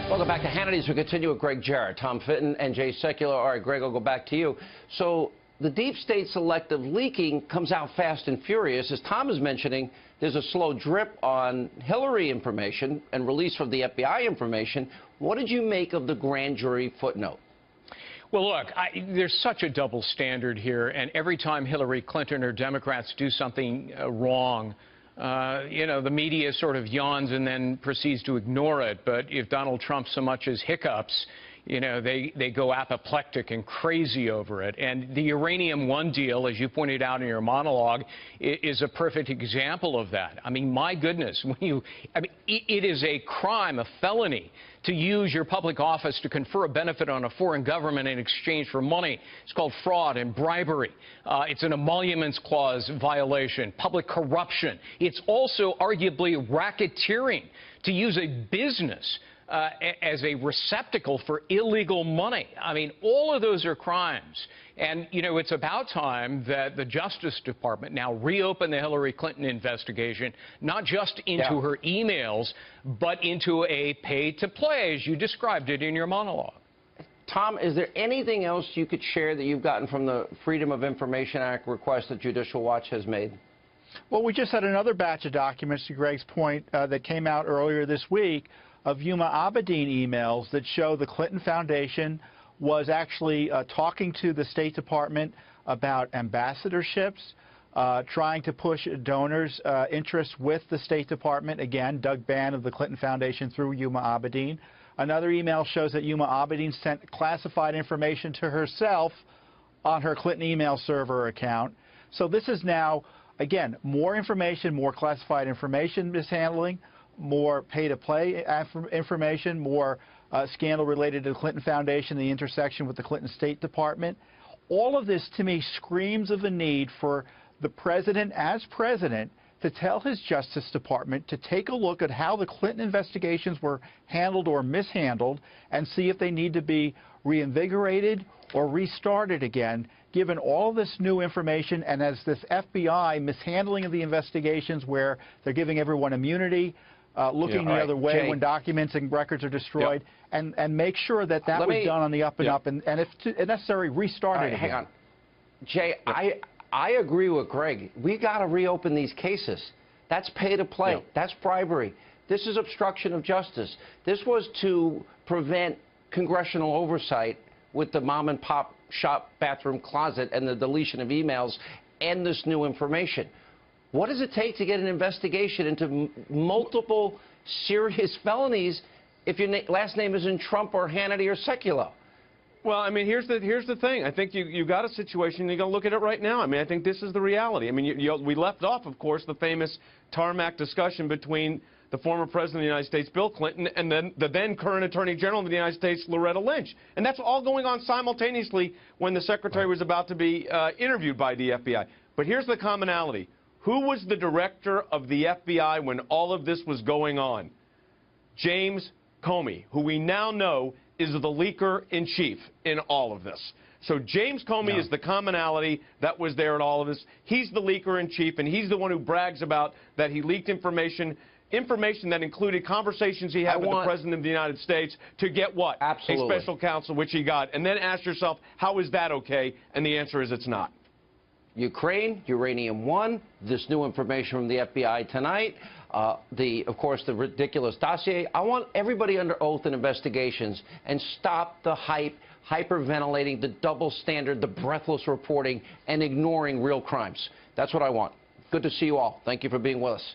Welcome back to Hannity's. We continue with Greg Jarrett, Tom Fitton, and Jay Sekulow. All right, Greg, I'll go back to you. So the deep state selective leaking comes out fast and furious. As Tom is mentioning, there's a slow drip on Hillary information and release of the FBI information. What did you make of the grand jury footnote? Well, look, there's such a double standard here, and every time Hillary Clinton or Democrats do something wrong, the media sort of yawns and then proceeds to ignore it. But if Donald Trump so much as hiccups, they go apoplectic and crazy over it. And the Uranium One deal, as you pointed out in your monologue, is a perfect example of that. I mean, my goodness, it is a crime, a felony, to use your public office to confer a benefit on a foreign government in exchange for money. It's called fraud and bribery. It's an emoluments clause violation, public corruption. It's also arguably racketeering to use a business as a receptacle for illegal money. I mean, all of those are crimes. And, it's about time that the Justice Department now reopen the Hillary Clinton investigation, not just into her emails, but into a pay-to-play, as you described it in your monologue. Tom, is there anything else you could share that you've gotten from the Freedom of Information Act request that Judicial Watch has made? Well, we just had another batch of documents, to Greg's point, that came out earlier this week of Huma Abedin emails that show the Clinton Foundation was actually talking to the State Department about ambassadorships, trying to push donors' interests with the State Department. Again, Doug Bann of the Clinton Foundation through Huma Abedin. Another email shows that Huma Abedin sent classified information to herself on her Clinton email server account. So this is now, again, more information, more classified information mishandling, more pay-to-play information, more scandal related to the Clinton Foundation, the intersection with the Clinton State Department. All of this, to me, screams of a need for the president, as president, to tell his Justice Department to take a look at how the Clinton investigations were handled or mishandled and see if they need to be reinvigorated or restarted again, given all this new information and as this FBI mishandling of the investigations where they're giving everyone immunity, looking the other way, Jay, when documents and records are destroyed, and make sure that was done on the up and up, and if necessary, restart it again. Hang on. Jay, I agree with Greg. We got to reopen these cases. That's pay-to-play. That's bribery. This is obstruction of justice. This was to prevent congressional oversight with the mom-and-pop shop bathroom closet and the deletion of emails and this new information. What does it take to get an investigation into multiple serious felonies if your last name isn't Trump or Hannity or Sekulow? Well, I mean, here's the thing. I think you got a situation, you got to look at it right now. I mean, I think this is the reality. I mean, we left off, of course, the famous tarmac discussion between the former president of the United States, Bill Clinton, and then the then current Attorney General of the United States, Loretta Lynch. And that's all going on simultaneously when the secretary was about to be interviewed by the FBI. But here's the commonality. Who was the director of the FBI when all of this was going on? James Comey, who we now know is the leaker-in-chief in all of this. So James Comey is the commonality that was there in all of this. He's the leaker-in-chief, and he's the one who brags about that he leaked information that included conversations he had with the President of the United States to get what? Absolutely. A special counsel, which he got. And then ask yourself, how is that okay? And the answer is it's not. Ukraine, Uranium One, this new information from the FBI tonight, of course, the ridiculous dossier. I want everybody under oath in investigations and stop the hyperventilating, the double standard, the breathless reporting, and ignoring real crimes. That's what I want. Good to see you all. Thank you for being with us.